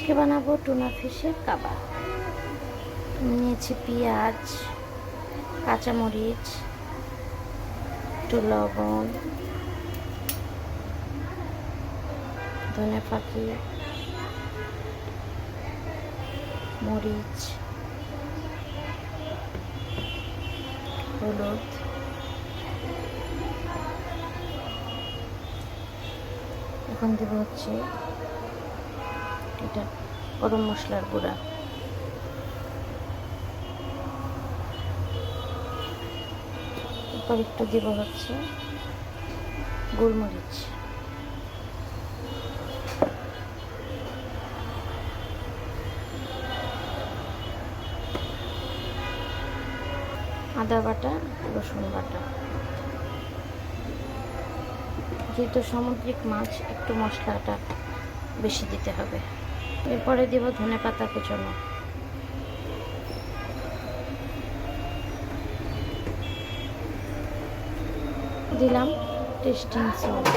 আজকে বানাবো টুনা ফিশের কাবাব। আমি নিয়েছি পেঁয়াজ, কাঁচামরিচ, একটু লবণ, ধনে পাতা, মরিচ, হলুদ, এখন দেবো হচ্ছে এটা গরম মশলার গুঁড়া, এরপর একটু দেব হচ্ছে গোলমরিচ, আদা বাটা, রসুন বাটা। যেহেতু সামুদ্রিক মাছ একটু মশলাটা বেশি দিতে হবে। এরপরে দেব ধনে পাতা কুচনো, দিলাম টেস্টিং সল্ট,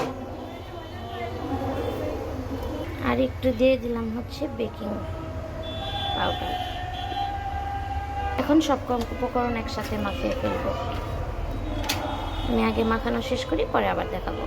আর একটু দিয়ে দিলাম হচ্ছে বেকিং পাউডার। এখন সব উপকরণ একসাথে মাখিয়ে ফেলবো। আমি আগে মাখানো শেষ করি, পরে আবার দেখাবো।